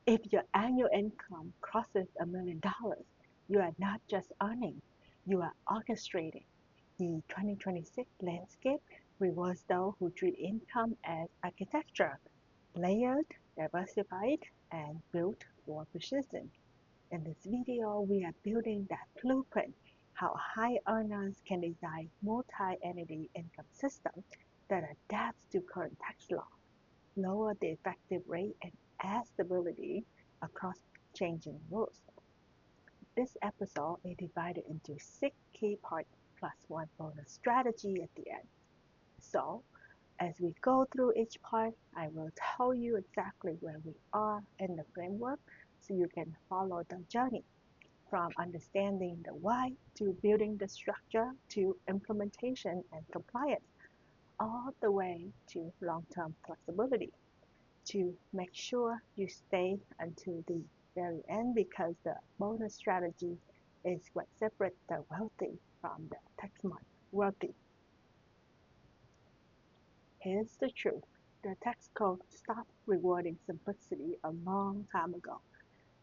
If your annual income crosses $1 million, you are not just earning, you are orchestrating. The 2026 landscape rewards those who treat income as architecture, layered, diversified, and built for precision. In this video, we are building that blueprint, how high earners can design multi-entity income system that adapts to current tax law, lower the effective rate, and add stability across changing rules. This episode is divided into 6 key parts plus one bonus strategy at the end. So, as we go through each part, I will tell you exactly where we are in the framework so you can follow the journey from understanding the why to building the structure to implementation and compliance, all the way to long-term flexibility to make sure you stay until the very end because the bonus strategy is what separates the wealthy from the tax wealthy. Here's the truth. The tax code stopped rewarding simplicity a long time ago.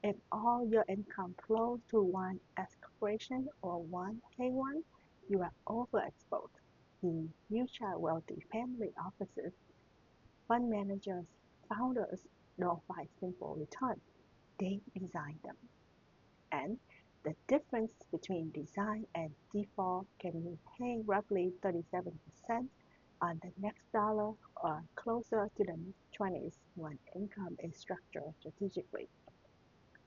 If all your income flows to one S-corporation or one K1, you are overexposed. The ultra-wealthy family offices, fund managers, founders don't find simple return. They design them. And the difference between design and default can be paying roughly 37% on the next dollar or closer to the mid-20s when income is structured strategically.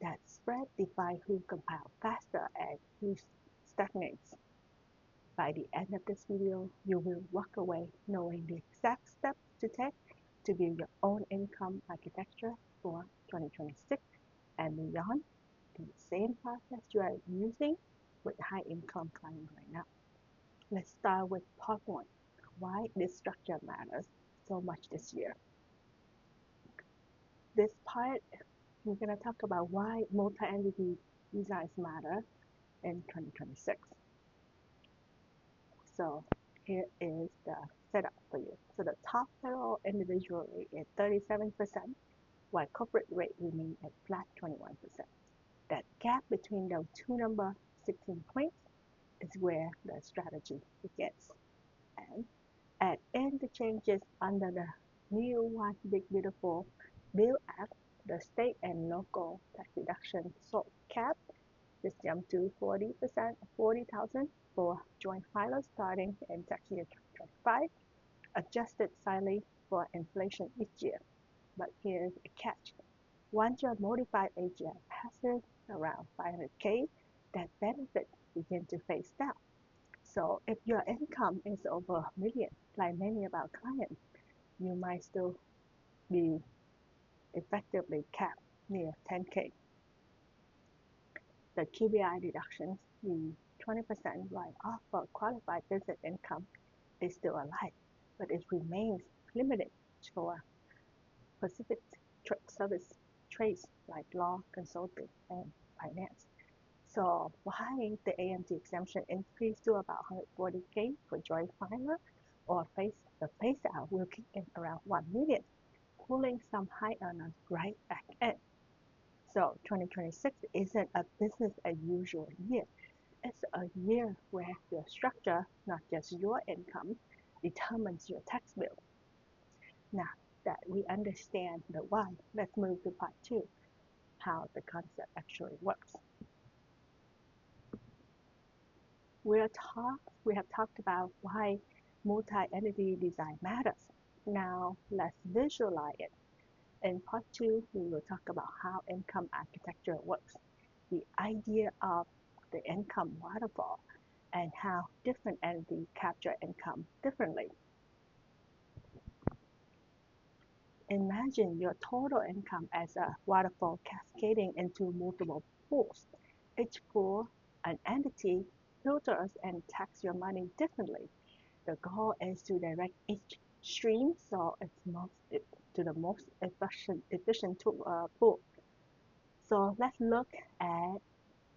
That spread defines who compounds faster and who stagnates. By the end of this video, you will walk away knowing the exact steps to take to build your own income architecture for 2026 and beyond, the same process you are using with high-income clients right now. Let's start with part one, why this structure matters so much this year. This part, we're going to talk about why multi-entity designs matter in 2026. So here is the setup for you. So the top payroll individually is 37%, while corporate rate remains at flat 21%. That gap between those two numbers, 16 points, is where the strategy begins. And add in the changes under the new One Big Beautiful Bill Act, the state and local tax deduction SOAP cap just jumped to 40%, 40,000 for joint filers starting in tax year 2025, adjusted slightly for inflation each year. But here's a catch. Once your modified AGI passes around 500K, that benefit begins to phase down. So if your income is over $1 million, like many of our clients, you might still be effectively capped near 10K. The QBI deductions, the 20% write-off for qualified business income is still alive, but it remains limited for specific service trades like law, consulting, and finance. So why the AMT exemption increased to about 140K for joint filer, or the phase out will kick in around 1 million, pulling some high earners right back in. So 2026 isn't a business as usual year. It's a year where your structure, not just your income, determines your tax bill. Now that we understand the why, let's move to part two, how the concept actually works. We have talked about why multi-entity design matters. Now let's visualize it. In part two, we will talk about how income architecture works, the idea of the income waterfall, and how different entities capture income differently. Imagine your total income as a waterfall cascading into multiple pools. Each pool, an entity, filters and tax your money differently. The goal is to direct each stream so it's to the most efficient pool. So let's look at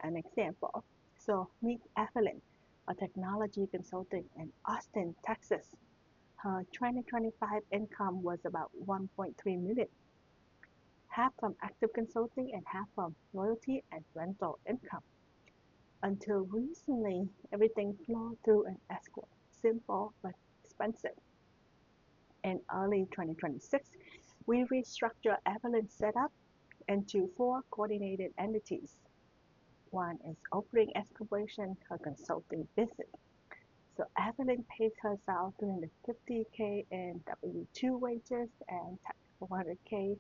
an example. So meet Evelyn, a technology consultant in Austin, Texas. Her 2025 income was about 1.3 million. half from active consulting and half from royalty and rental income. Until recently, everything flowed through an S-Corp, simple but expensive. In early 2026, we restructured Evelyn's setup into 4 coordinated entities. One is operating S Corporation, her consulting business. So Evelyn pays herself $350K in W-2 wages and $400K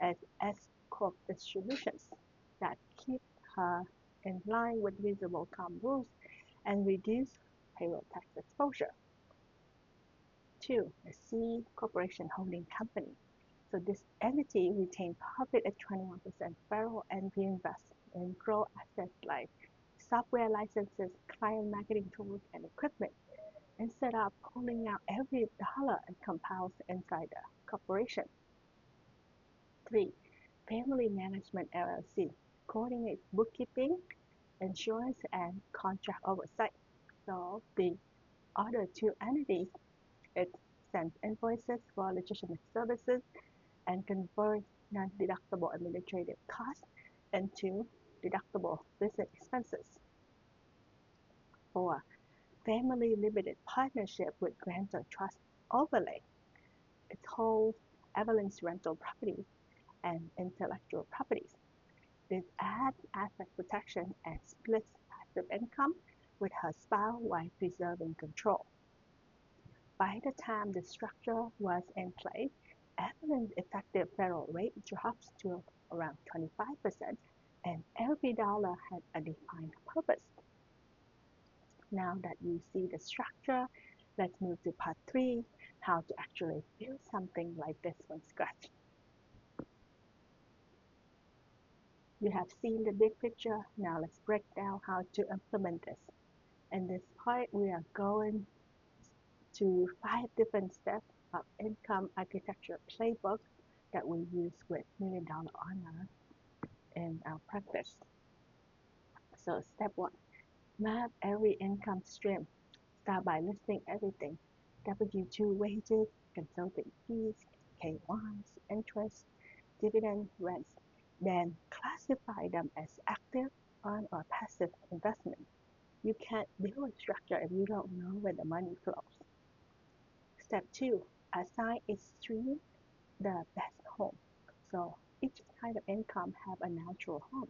as S-Corp distributions that keep her in line with reasonable income rules and reduce payroll tax exposure. 2. The C Corporation Holding Company. So this entity retains profit at 21% federal and reinvests in growth assets like software licenses, client marketing tools, and equipment, instead of pulling out every dollar and compounds inside the corporation. 3. Family Management LLC coordinates bookkeeping, insurance, and contract oversight. So the other 2 entities, it sends invoices for legitimate services and converts non-deductible administrative costs into deductible business expenses. 4. Family Limited Partnership with Grantor Trust Overlay. It holds Evelyn's rental properties and intellectual properties. This adds asset protection and splits passive income with her spouse while preserving control. By the time the structure was in place, Evelyn's effective federal rate drops to around 25%, and every dollar had a defined purpose. Now that you see the structure, let's move to part 3, how to actually build something like this from scratch. You have seen the big picture, now let's break down how to implement this. In this part, we are going to 5 different steps of income architecture playbook that we use with $1 Million Honor in our practice. So step 1, map every income stream. Start by listing everything: W-2 wages, consulting fees, K-1s, interest, dividend, rents. Then classify them as active, earned, or passive investment. You can't build a structure if you don't know where the money flows. Step 2, assign each stream the best home. So each kind of income have a natural home.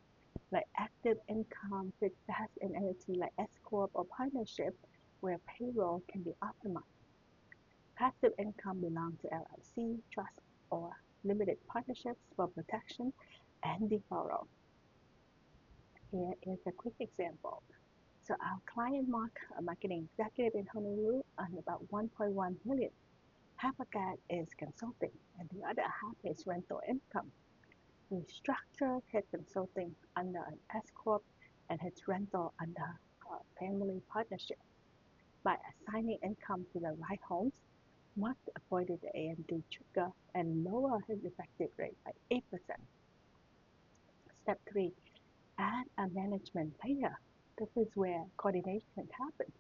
Like active income fits best in entity like S-Corp or partnership where payroll can be optimized. Passive income belongs to LLC, trust, or limited partnerships for protection and deferral. Here is a quick example. So our client Mark, a marketing executive in Honolulu, earned about $1.1 million. Half of that is consulting, and the other half is rental income. We structured his consulting under an S-Corp and his rental under a family partnership. By assigning income to the right homes, Mark avoided the AMD trigger and lowered his effective rate by 8%. Step 3, add a management layer. This is where coordination happens.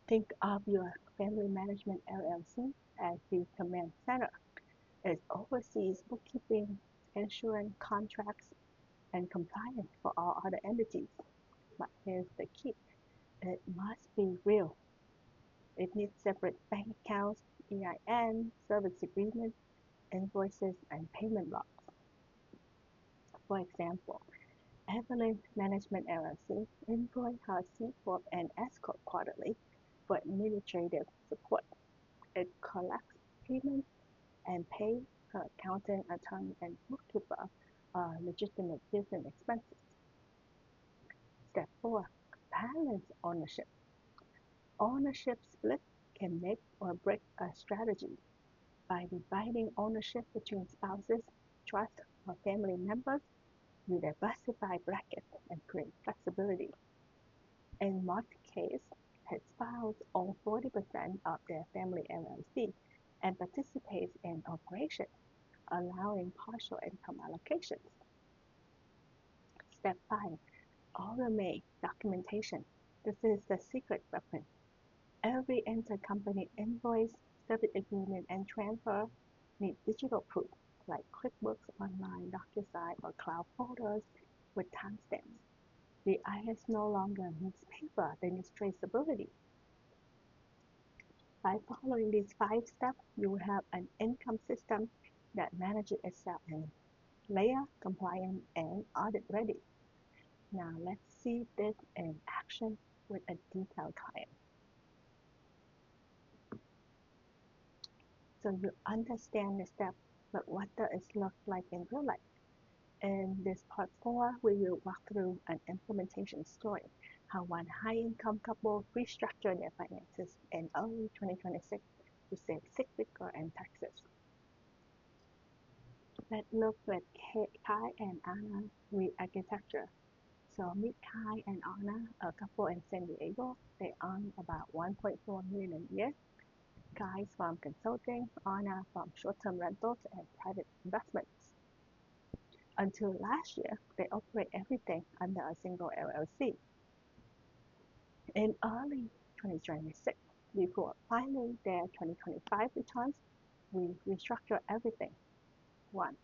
Think of your Family Management LLC as the command center. It oversees bookkeeping, insurance, contracts, and compliance for all other entities. But here's the key: it must be real. It needs separate bank accounts, EIN, service agreements, invoices, and payment logs. For example, Family Management LLC invoices her C-Corp and S-Corp quarterly for administrative support. It collects payments and pays her accountant, attorney, and bookkeeper legitimate business expenses. Step 4, balance ownership. Ownership split can make or break a strategy. By dividing ownership between spouses, trust, or family members, you diversify brackets and create flexibility. In Mark's case, his spouse owns 40% of their family LLC and participates in operations, allowing partial income allocations. Step 5, automate documentation. This is the secret weapon. Every intercompany invoice, service agreement, and transfer need digital proof. like QuickBooks Online, DocuSign, or cloud folders with timestamps. The IRS no longer needs paper, they need traceability. By following these 5 steps, you will have an income system that manages itself in layer, compliant, and audit ready. Now let's see this in action with a detailed client. So you understand the steps, but what does it look like in real life? In this part 4, we will walk through an implementation story, how one high-income couple restructured their finances in early 2026 to save 6 figures in taxes. Let's look at Kai and Anna re-architecture. So meet Kai and Anna, a couple in San Diego. They earn about $1.4 million a year. Kai's from consulting, Anna from short-term rentals and private investments. Until last year, they operate everything under a single LLC. In early 2026, before filing their 2025 returns, we restructured everything. 1.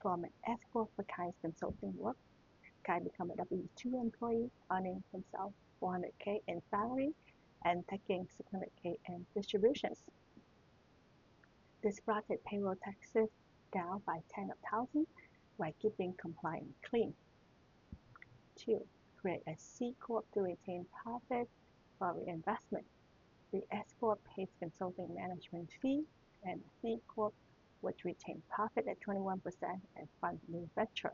From an S-Corp for Kai's consulting work, Kai became a W-2 employee, earning himself $400K in salary and taking $600K in distributions. This brought his payroll taxes down by 10 of thousands while keeping compliance clean. 2. Create a C-Corp to retain profit for reinvestment. The S-Corp pays consulting management fee, and the C-Corp would retain profit at 21% and fund new ventures.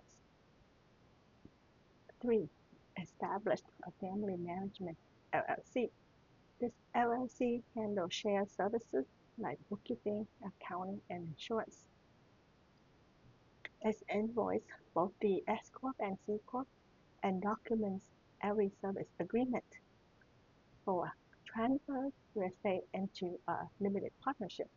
3. Establish a Family Management LLC. This LLC handles shared services like bookkeeping, accounting, and insurance. It invoices both the S-Corp and C-Corp and documents every service agreement. 4. Transfer real estate into a limited partnership.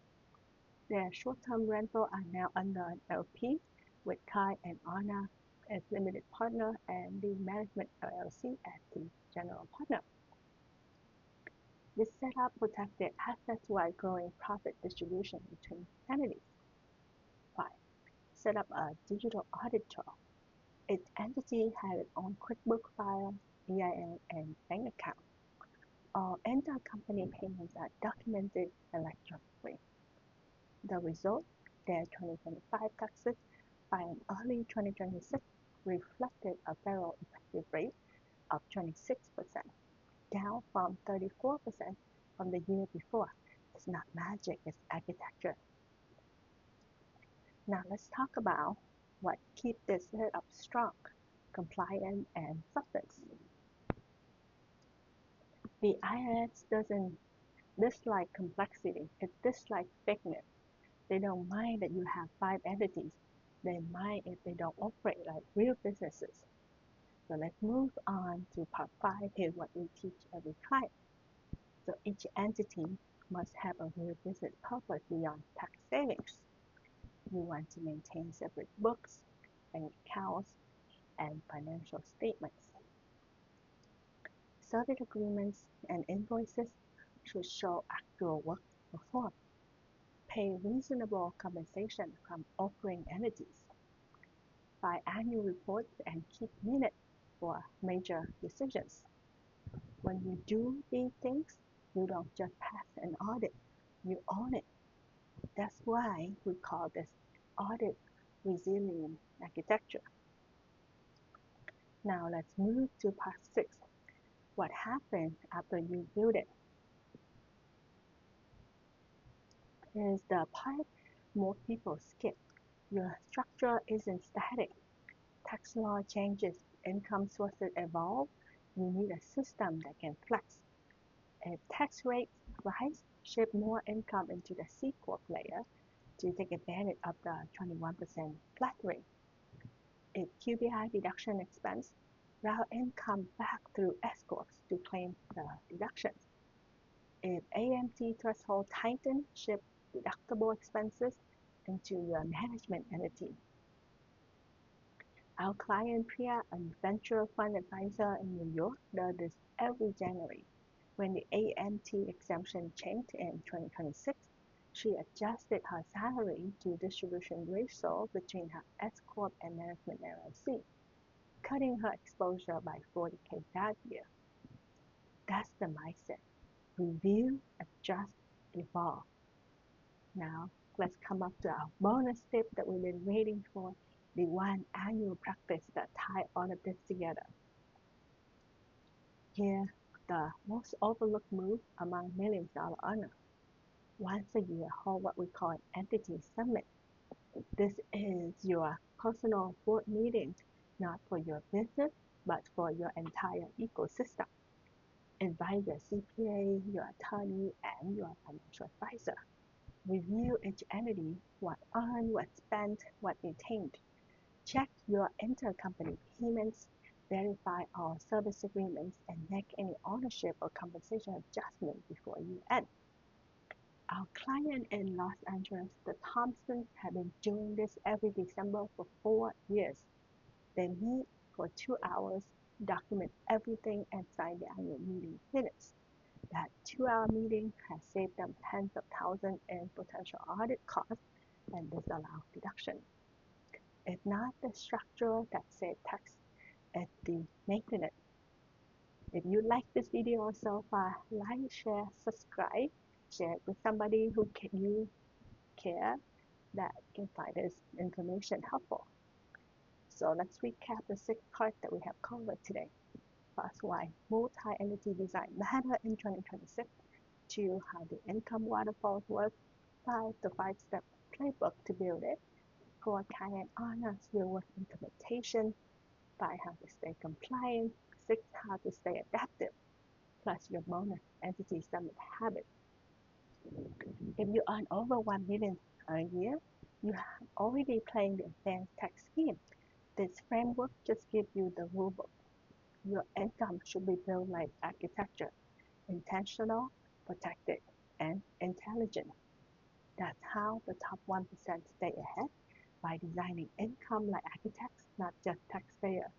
Their short-term rental are now under an LP with Kai and Anna as limited partner and the management LLC as the general partner. This setup protects their assets while growing profit distribution between entities. 5. Set up a digital auditor. Each entity has its own QuickBooks file, EIN, and bank account. All intercompany payments are documented electronically. The result, their 2025 taxes filed in early 2026 reflected a federal effective rate of 26%, down from 34% from the year before. It's not magic, it's architecture. Now let's talk about what keeps this setup strong, compliant, and substance. The IRS doesn't dislike complexity, it dislikes fakeness. They don't mind that you have 5 entities. They mind if they don't operate like real businesses. So let's move on to part 5. Here's what we teach every client. So each entity must have a real business purpose beyond tax savings. You want to maintain separate books, bank accounts, and financial statements. Service agreements and invoices should show actual work performed. Pay reasonable compensation from offering entities. File annual reports and keep minutes for major decisions. When you do these things, you don't just pass an audit, you own it. That's why we call this audit resilient architecture. Now let's move to part 6. What happens after you build it? Is the part most people skip. Your structure isn't static. Tax law changes, income sources evolve. You need a system that can flex. If tax rates rise, shift more income into the C-Corp layer to take advantage of the 21% flat rate. If QBI deduction expense, route income back through S-Corps to claim the deductions. If AMT threshold tighten, shift deductible expenses into your management entity. Our client Priya, a venture fund advisor in New York, does this every January. When the AMT exemption changed in 2026, She adjusted her salary to distribution ratio between her S-Corp and Management LLC, cutting her exposure by $40K that year. That's the mindset. Review, adjust, evolve. Now, let's come up to our bonus tip that we've been waiting for, the one annual practice that ties all of this together. Here, the most overlooked move among million-dollar earners. Once a year, hold what we call an entity summit. This is your personal board meeting, not for your business, but for your entire ecosystem. Invite your CPA, your attorney, and your financial advisor. Review each entity, what earned, what spent, what retained. Check your intercompany payments, verify all service agreements, and make any ownership or compensation adjustment before you end. Our client in Los Angeles, the Thompsons, have been doing this every December for 4 years. They meet for 2 hours, document everything, and sign the annual meeting minutes. That 2-hour meeting has saved them tens of thousands in potential audit costs and disallowed deduction. It's not the structure that saves tax, it's the maintenance. If you like this video so far, like, share, subscribe, share it with somebody who you care that can find this information helpful. So let's recap the 6 parts that we have covered today. First, why multi-entity design matter in 2026. 2, how the income waterfall works. 5, the 5-step playbook to build it. 4, client honors your implementation. 5, how to stay compliant. 6, how to stay adaptive. Plus your bonus entity summit habit. If you earn over $1 million a year, you are already playing the advanced tax scheme. This framework just gives you the rulebook. Your income should be built like architecture, intentional, protected, and intelligent. That's how the top 1% stay ahead, by designing income like architects, not just taxpayers.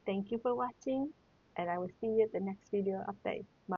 Thank you for watching, and I will see you at the next video update. Bye.